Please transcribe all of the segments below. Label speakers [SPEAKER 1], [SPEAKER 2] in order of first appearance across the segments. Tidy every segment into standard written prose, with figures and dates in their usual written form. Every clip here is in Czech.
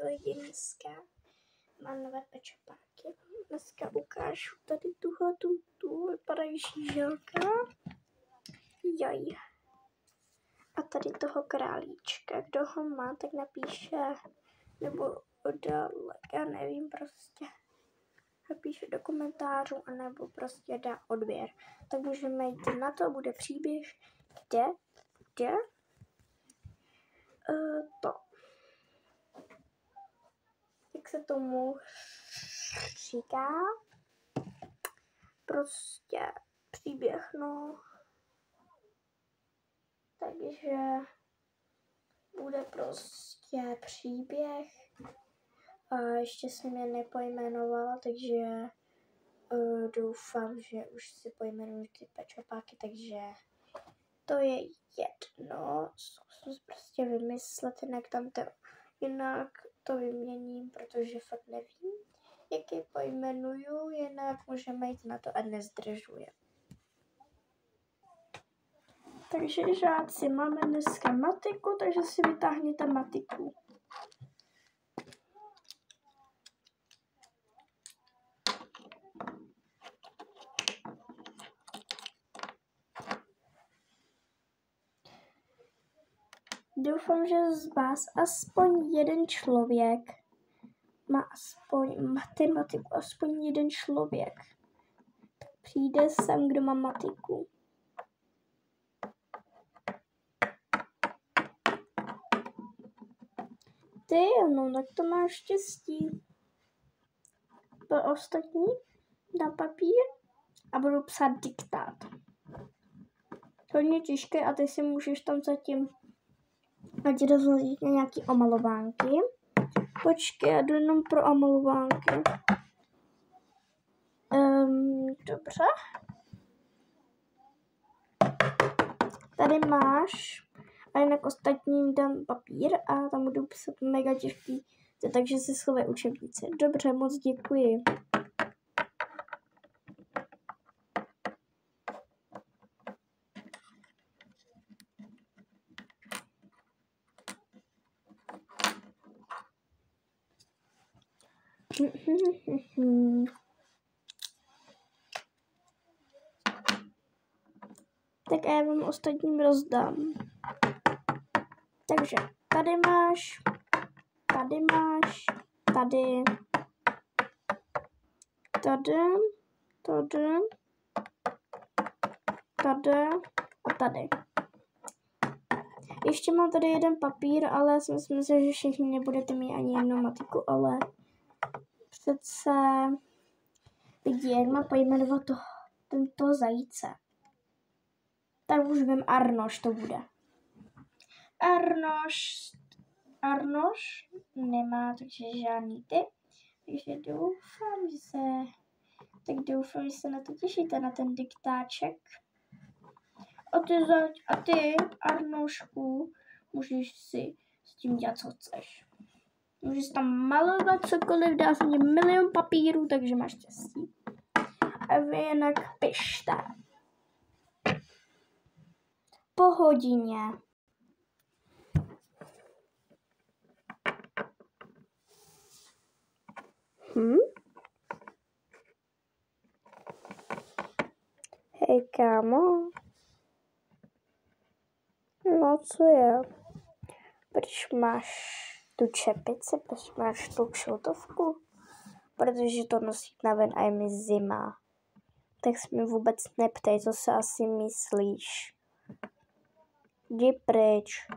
[SPEAKER 1] lidi dneska. Mám nové pečopáky. Dneska ukážu tady tu vypadají žíželka. Jaj. A tady toho králíčka. Kdo ho má, tak napíše, nebo já nevím, prostě napíše do komentářů, anebo prostě dá odběr. Tak můžeme jít na to, bude příběh, kde to. Jak se tomu říká? Prostě příběh, no. Takže bude prostě příběh. A ještě jsem je nepojmenovala, takže doufám, že už si pojmenuji ty pečopáky, takže to je jedno. Zkusím prostě vymyslet, jinak to vyměním, protože fakt nevím, jak je pojmenuju, jinak můžeme jít na to a nezdržuje. Takže žáci, máme dneska matiku, takže si vytáhněte matiku. Doufám, že z vás aspoň jeden člověk má aspoň matematiku, aspoň jeden člověk. Tak přijde sem, kdo má matiku. Ty, no, tak to máš štěstí. Pro ostatní dá papír a budu psát diktát. Hodně těžké a ty si můžeš tam zatím ať rozhodit nějaký omalovánky. Počkej, já jdu jenom pro omalovánky. Dobře. Tady máš a jinak ostatním dám papír a tam budu psat mega těžký, takže si schovej učebnice. Dobře, moc děkuji. Tak já vám ostatním rozdám. Takže tady máš, tady a tady. Ještě mám tady jeden papír, ale já si myslím, že všichni nebudete mít ani jednu matiku, ale přece vidí, jak má pojmenovat tento zajíce. Tak už vím, Arnoš to bude. Arnoš nemá, takže žádný typ. Takže doufám, že se na to těšíte, na ten diktáček. A ty, Arnošku, můžeš si s tím dělat, co chceš. Můžeš tam malovat cokoliv, dá se mi milion papírů, takže máš štěstí. A vy jinak pište. Po hodině. Hej, kámo. No, co je? Proč máš tu čepici? Proč máš tu kšiltovku? Protože to nosí na ven a je mi zima. Tak se mi vůbec neptej, co se asi myslíš. Jdi pryč.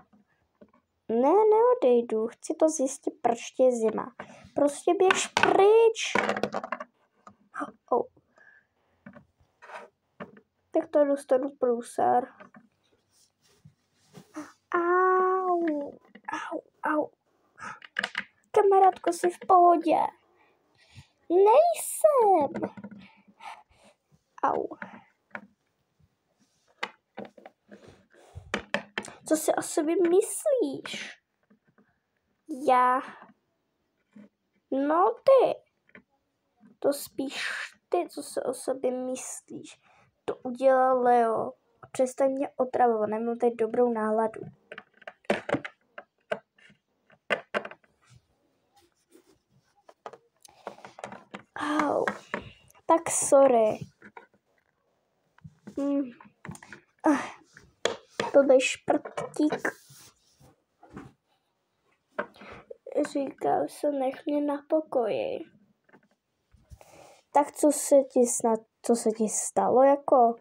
[SPEAKER 1] Ne, neodejdu. Chci to zjistit, proč je zima. Prostě běž pryč. Oh. Tak to dostanu průser. Au. Kamarádko, jsi v pohodě? Nejsem. Au. Co si o sobě myslíš? Já. No ty. To spíš ty, co si o sobě myslíš. To udělal Leo. Přestaň mě otravovat, nemám tady dobrou náladu. Au. Tak sorry. Blbej šprtík. Říkal jsem, nech mě na pokoji. Tak co se ti stalo jako?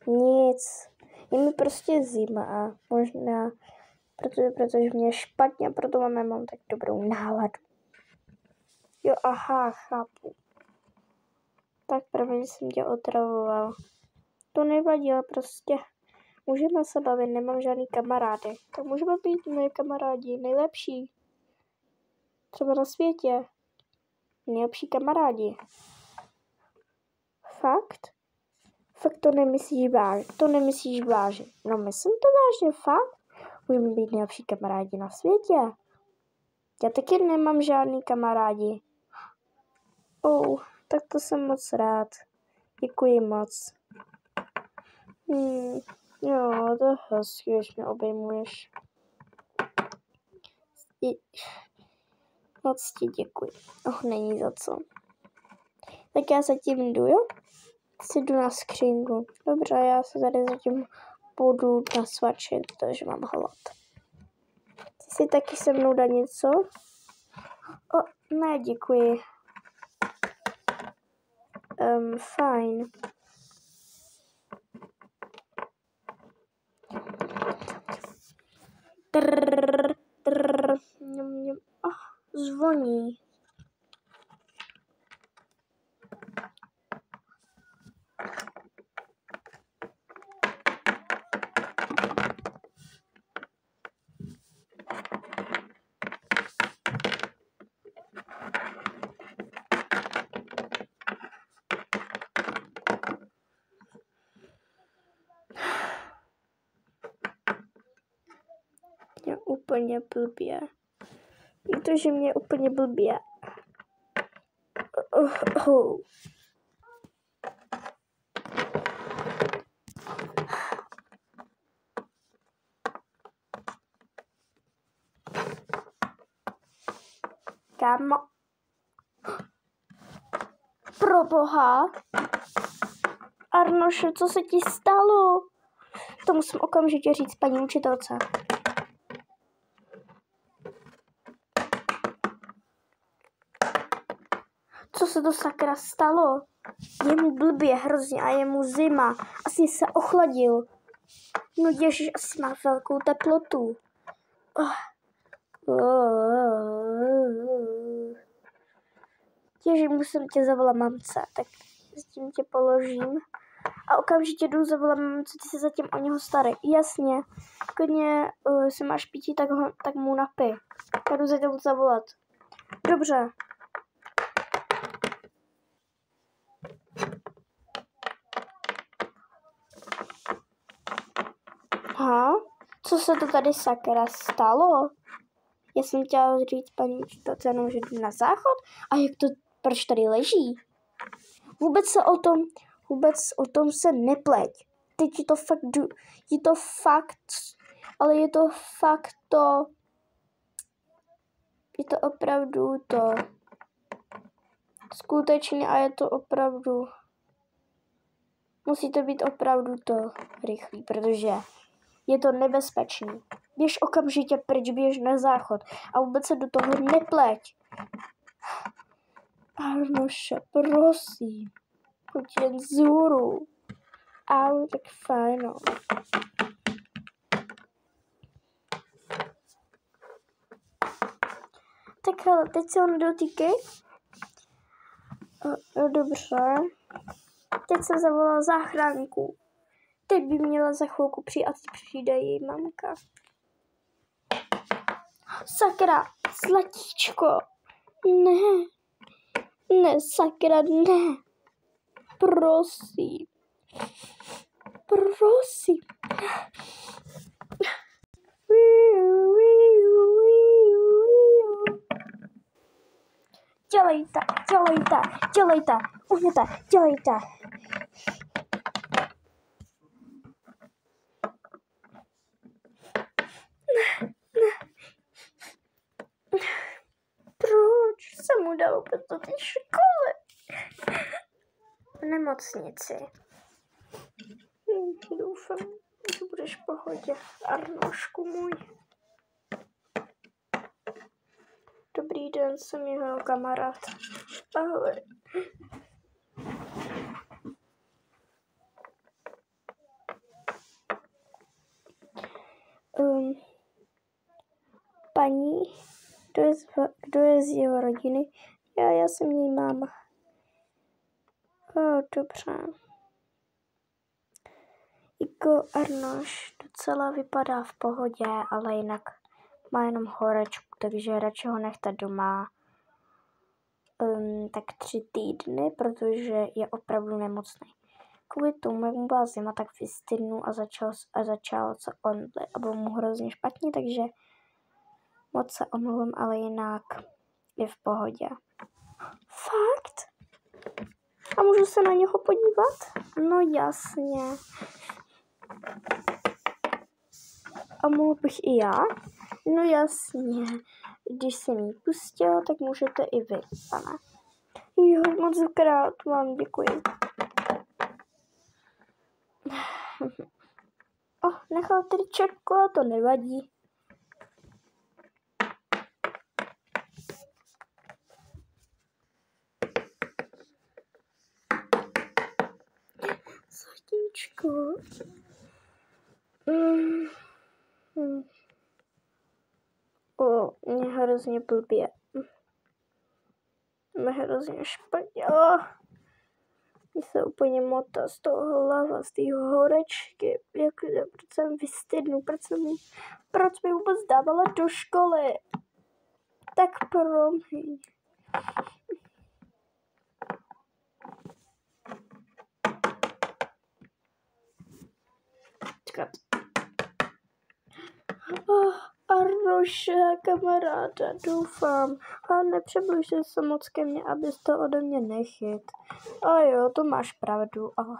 [SPEAKER 1] Nic. Je mi prostě zima a možná, protože mě je špatně, proto nemám tak dobrou náladu. Jo, aha, chápu. Tak prvně jsem tě otravoval. To nevadí, ale prostě můžeme se bavit, nemám žádný kamarády. Tak můžeme být moje kamarádi, nejlepší. Třeba na světě. Nejlepší kamarádi. Fakt? Fakt to nemyslíš vážně. No myslím to vážně, fakt. Můžeme být nejlepší kamarádi na světě. Já taky nemám žádný kamarádi. Tak to jsem moc rád. Děkuji moc. Jo, to je hezky, když mě obejmuješ. Moc ti děkuji. Není za co. Tak já zatím jdu, jo? Si jdu na skřínku. Dobře, já se tady zatím budu nasvačit, protože mám hlad. Chci si taky se mnou dát něco? Ne, děkuji. Fajn. Zvoní. Je úplně blbě. Je to, že mě je úplně blbě. Kámo. Proboha. Arnoši, co se ti stalo? To musím okamžitě říct paní učitelce. Co se to sakra stalo? Je mu blbě hrozně a je mu zima. Asi se ochladil. No ježiš, asi má velkou teplotu. Ježiš, musím tě zavolat mamce. Tak s tím tě položím. A okamžitě jdu zavolat mamce, ty se zatím o něho starej. Jasně. Klidně, jestli máš pití, tak mu napij. Já jdu zatím zavolat. Dobře. Co se to tady sakra stalo? Já jsem chtěla říct paní učitelce, že jdu na záchod a proč tady leží? Vůbec o tom se nepleť. Teď je to opravdu to. Skutečně a je to opravdu. Musí to být opravdu to rychlý, protože je to nebezpečný. Běž okamžitě pryč, běž na záchod a vůbec se do toho nepleť. Arnoše, prosím, pojď jen vzhůru. Tak fajn. Tak hele, teď se ho nedotýkej. Dobře. Teď jsem zavolala záchranku. Teď by měla za chvilku přijít a teď přijde její mamka. Sakra, zlatíčko. Ne, sakra, ne. Prosím. Dělejte. Uhněte, dělejte. Ne. Proč? dá vůbec do té školy. V nemocnici. Doufám, že budeš v pohodě, Arnošku můj. Dobrý den, jsem jeho kamarád. Ahoj. Paní, kdo je z jeho rodiny? Já jsem její máma. Dobře. Jako Arnoš docela vypadá v pohodě, ale jinak má jenom horečku, takže radši ho nechte doma tak 3 týdny, protože je opravdu nemocný. Kvůli tomu, jak mu byla zima, tak vystydnul a začal se omdlet a bylo mu hrozně špatně, takže moc se omluvím, ale jinak je v pohodě. Fakt? A můžu se na něho podívat? No jasně. A mohl bych i já? No jasně. Když jsem ji pustila, tak můžete i vy, pane. Jo, moc krát vám děkuji. Nechal tričetko, a to nevadí. Zlatíčko. Mě hrozně blbě. Mě hrozně špatně. Mě se úplně motá z toho hlava, z té horečky. Proč jsem vystydnu, proč mi vůbec dávala do školy. Tak promiň. Čekat. Arnoše, kamaráda, doufám. A nepřibližuj se moc ke mně, abys to ode mě nechyt. A jo, to máš pravdu, ale...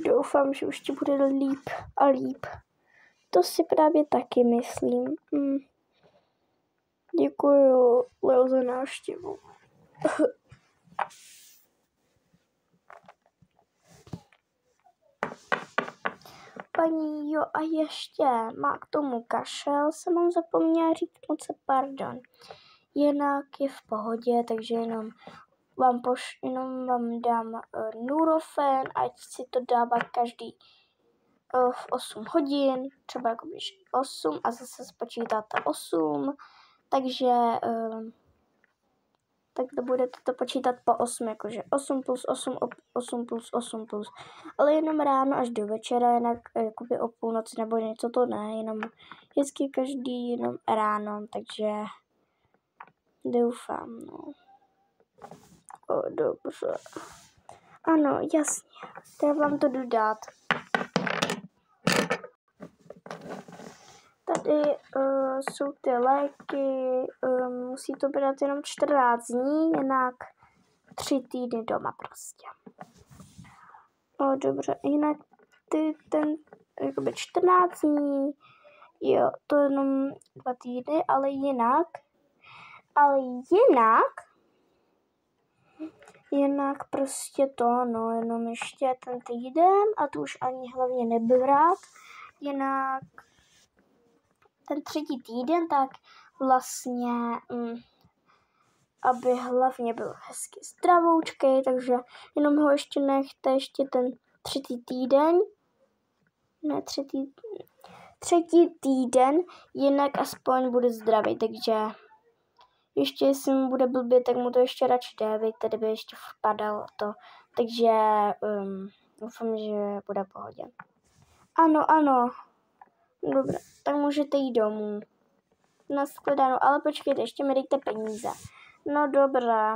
[SPEAKER 1] Doufám, že už ti bude líp a líp. To si právě taky myslím. Děkuju, Leo, za návštěvu. Paní, jo, a ještě má k tomu kašel, jsem vám zapomněla říct, moc pardon. Jinak je v pohodě, takže jenom vám dám Nurofen, ať si to dává každý v 8 hodin, třeba jako 8 a zase spočítáte 8, takže tak to budete to počítat po 8, jakože 8 plus 8, 8 plus 8 plus, ale jenom ráno až do večera, jinak jakoby o půlnoci nebo něco to ne, jenom vždycky každý jenom ráno, takže doufám, no. Dobře. Ano, jasně, to já vám to jdu dát. Tady jsou ty léky, musí to brát jenom 14 dní, jinak 3 týdny doma prostě. Dobře, jinak jakoby 14 dní, jo, to jenom 2 týdny, ale jinak prostě to, no, jenom ještě ten týden a to už ani hlavně nebrat, jinak ten 3. týden, tak vlastně, aby hlavně byl hezky zdravoučkej, takže jenom ho ještě nechte ještě ten 3. týden, ne 3. týden, jinak aspoň bude zdravý, takže ještě jestli mu bude blbě, tak mu to ještě radši dávej, tady by ještě vpadal to, takže doufám, že bude v pohodě. Ano. Dobře, tak můžete jít domů. Nashledanou, ale počkejte, ještě mi dejte peníze. No dobré,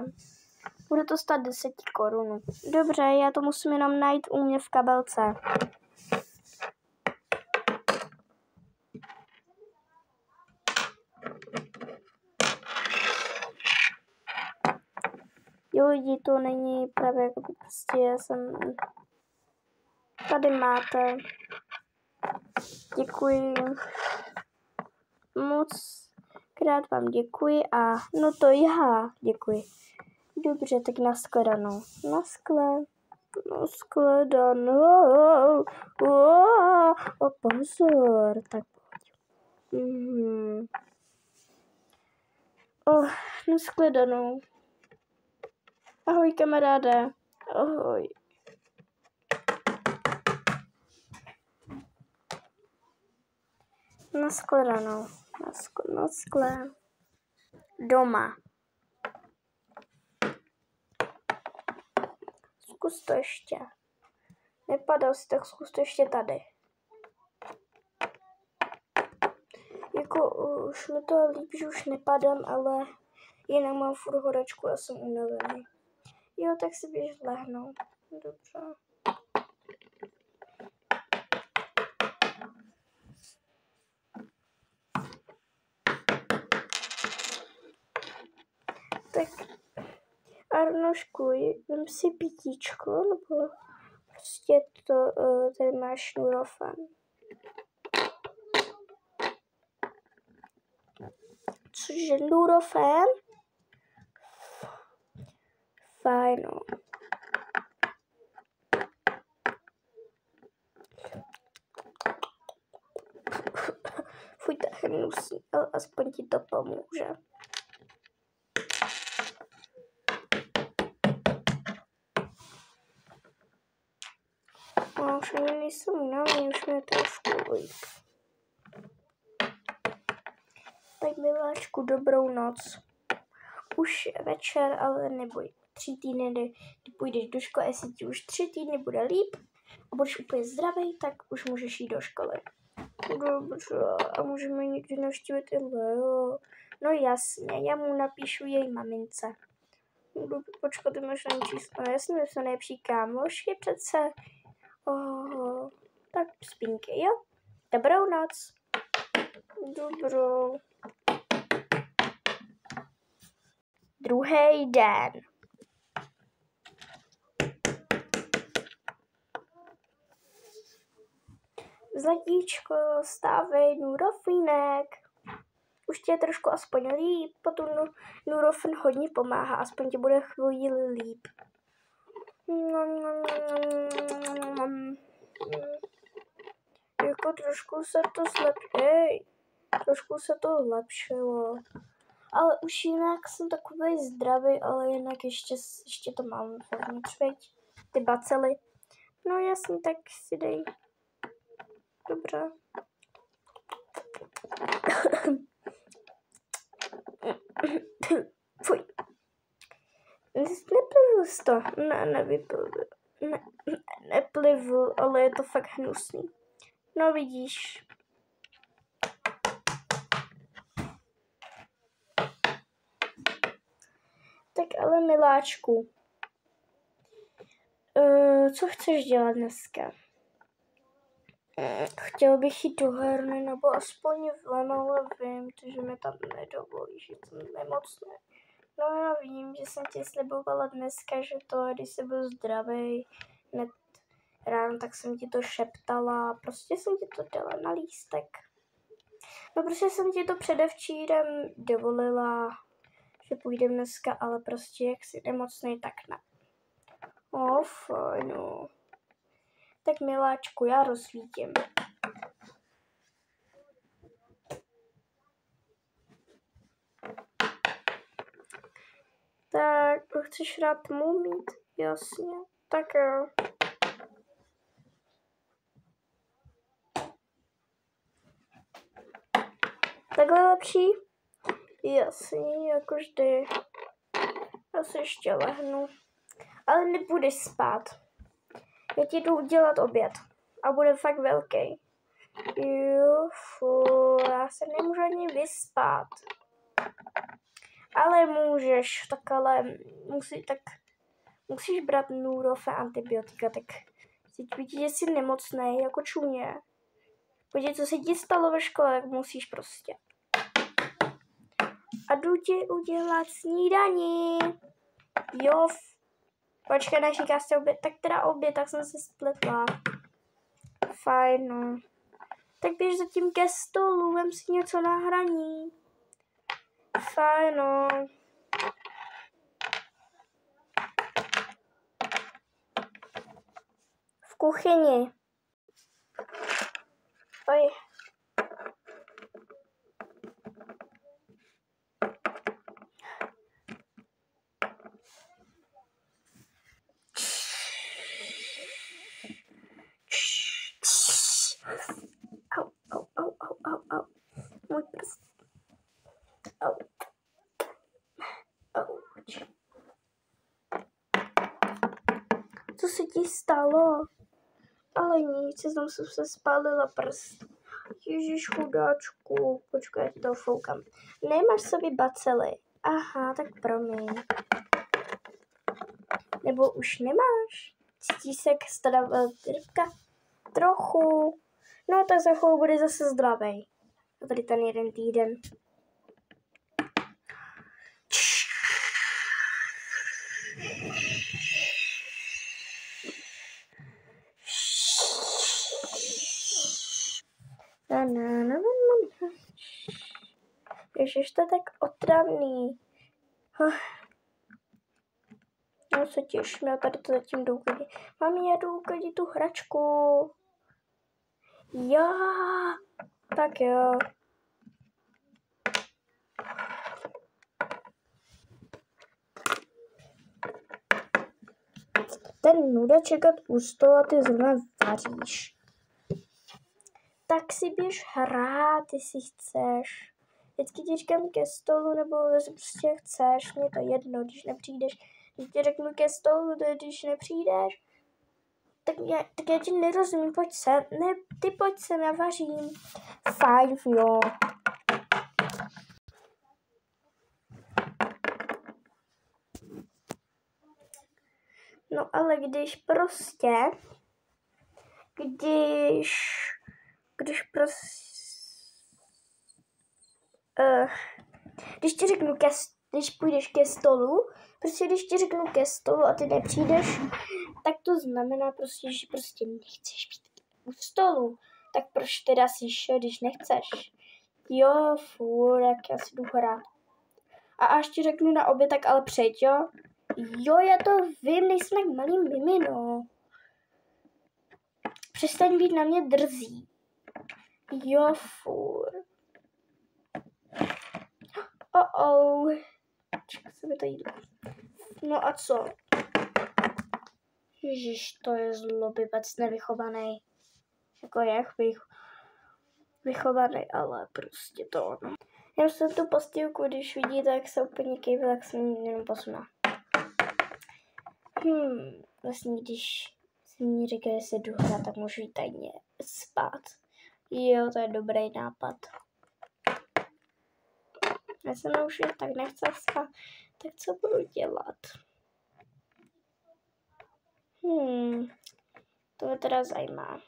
[SPEAKER 1] bude to stát 10 korun. Dobře, já to musím jenom najít u mě v kabelce. Jo lidi, to není právě jako prostě, já jsem... Tady máte. Děkuji. Moc Krát vám děkuji a no to já děkuji. Dobře, tak nashledanou. Nashledanou. O, pozor. Tak pojď. Nashledanou. Ahoj, kamaráde. Ahoj. Nashledanou. Naschle. Doma. Zkus to ještě. Nepadal si, tak zkus to ještě tady. Jako už mi to líp, že už nepadám, ale jinak mám furt horečku a jsem unavený. Jo, tak si běž lehnout. Dobře. Tak Arnošku, vem si pitíčko, nebo prostě to, tady máš Nurofen. Cože Nurofen? Fajno. Fuj, tak hnusný, ale aspoň ti to pomůže. No, už ani nejsem unavený, už mě trošku líp. Tak miláčku, dobrou noc. Už je večer, ale neboj. 3 týdny, kdy půjdeš do školy, jestli ti už 3 týdny bude líp a budeš úplně zdravý, tak už můžeš jít do školy. Dobře, a můžeme někdy navštívit i Leo. No jasně, já mu napíšu její mamince. Počkat, ty máš na číslo. Jasně, my jsme nejlepší kámošky přece. Tak spínky, jo? Dobrou noc. Dobrou. Druhý den. Zlatíčko, stávej, Nurofínek. Už tě je trošku aspoň líp, potom Nurofen hodně pomáhá, aspoň tě bude chvíli líp. Jako trošku se to zlepšilo. Ale už jinak jsem takový zdravý, ale jinak ještě to mám zevnitř, veď? Ty bacily. No jasně, tak si dej. Dobře. Fuj. Neplivl jsi to. Neplivl, ale je to fakt hnusný. No vidíš. Tak ale miláčku. Co chceš dělat dneska? Chtěl bych jít do herny, nebo aspoň ven, ale vím, že mi tam nedovolí, že jsem nemocný. No já vím, že jsem ti slibovala dneska, že to, když jsi byl zdravý, hned ráno, tak jsem ti to šeptala, prostě jsem ti to dala na lístek. No prostě jsem ti to předevčírem dovolila, že půjdem dneska, ale prostě jak jsi nemocnej, tak ne. Fajno. Tak miláčku, já rozsvítím. Tak, chceš rád tmu mít? Jasně. Tak jo. Takhle lepší? Jasně, jako vždy. Já se ještě lehnu. Ale nebudeš spát. Já ti jdu udělat oběd. A bude fakt velký. Jo, já se nemůžu ani vyspat. Ale můžeš, tak ale musíš brát Nurofen antibiotika, tak teď vidíš, že jsi nemocnej, jako čumě. Podívej, co se ti stalo ve škole, tak musíš prostě. A jdu ti udělat snídaní. Jo, počkej, než říkáš si oběd, tak teda oběd, tak jsem se spletla. Fajn, no. Tak běž zatím ke stolu, vem si něco na hraní. Fajn, no. V kuchyni. Oj. Au. Můj prst. Au. Auč. Co se ti stalo? Ale nic, tam jsem se spálila prst. Ježíš, chudáčku. Počkej, já ti to foukám. Nemáš sobě bacily. Aha, tak promiň. Nebo už nemáš? Cítíš se jak stará rybka? Trochu. No tak za chvíli bude zase zdravej. A tady ten jeden týden. Ježiš, to je tak otravný. No se těším, já tady to zatím jdu uklidit. Mami, já jdu uklidit tu hračku. Já. Tak jo. Ten nuda čekat u stolu a ty zrovna vaříš. Tak si běž hrát, jestli chceš. Vždycky ti říkám ke stolu, nebo prostě chceš, mě to jedno, když nepřijdeš. Když ti řeknu ke stolu, když nepřijdeš, tak já ti nerozumím, pojď sem. Ne, ty pojď sem, já vařím. Fajn, jo. No ale když ti řeknu když půjdeš ke stolu, prostě když ti řeknu ke stolu a ty nepřijdeš, tak to znamená prostě, že prostě nechceš být u stolu. Tak proč teda jsi šel, když nechceš? Jo, furt, jak já si jdu hrát. A až ti řeknu na oběd, tak ale přejď, jo? Jo, já to vím, nejsem jak malý mimino. Přestaň být na mě drzý. Jo, furt. Čekaj, se mi to jídlo. No a co? Ježiš, to je zlobibec nevychovaný. Jako jak vychovaný, ale prostě to ono. Já jsem tu postýlku, když vidíte, jak se úplně kejve, tak jsem jenom posuna. Vlastně, když si mi říká, že se jdu hrát, tak můžu jít tajně spát. Jo, to je dobrý nápad. Já jsem už jen tak nechce spát, tak co budu dělat? To mě teda zajímá.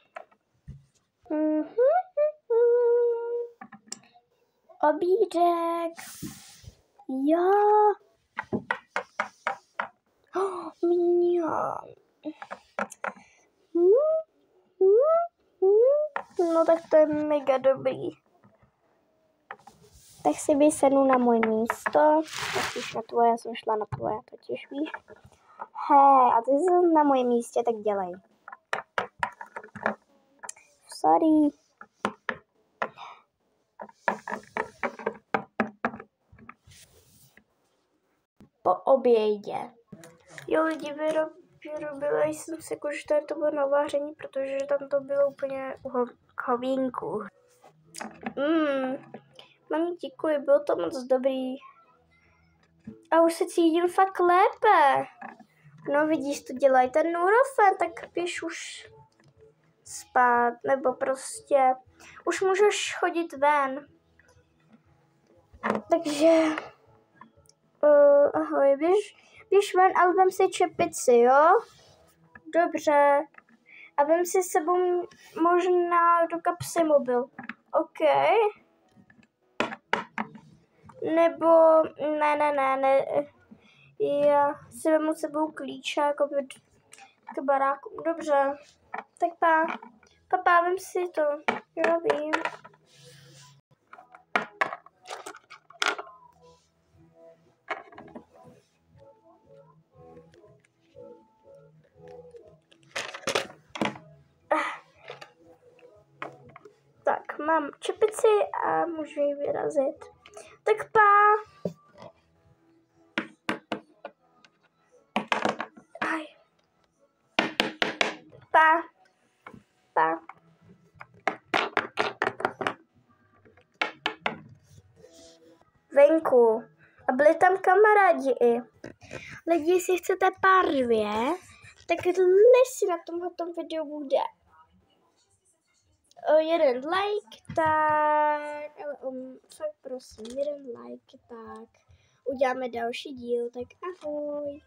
[SPEAKER 1] Obídek. Jo. Mňam. No tak to je mega dobrý. Tak si vysednu na moje místo. Tak už na tvoje, já jsem šla na tvoje, totiž víš. Hej, a ty jsi na moje místě, tak dělej. Sorry. Po obědě. Jo, lidi, vyrobila jsem si jako, že to bylo na vaření, protože tam to bylo úplně k hovínku. Mami, děkuji, bylo to moc dobrý. A už se cítím fakt lépe. No vidíš, to dělají ten Nurofen, tak běž už spát, nebo prostě už můžeš chodit ven. Takže ahoj, běž ven, ale vem si čepici, jo? Dobře. A vem si s sebou možná do kapsy mobil. OK. Nebo ne. Já si vemu s sebou klíče jako k baráku. Dobře. Tak papa, vem si to. Jo, vím. mám čepici a můžu ji vyrazit. Tak pa! Aj. Pa. Pa. Venku. A byli tam kamarádi i. Lidi, jestli chcete pár 2, tak si na tomhle videu bude 1 like, tak, ale fakt prosím, 1 like, tak uděláme další díl, tak ahoj.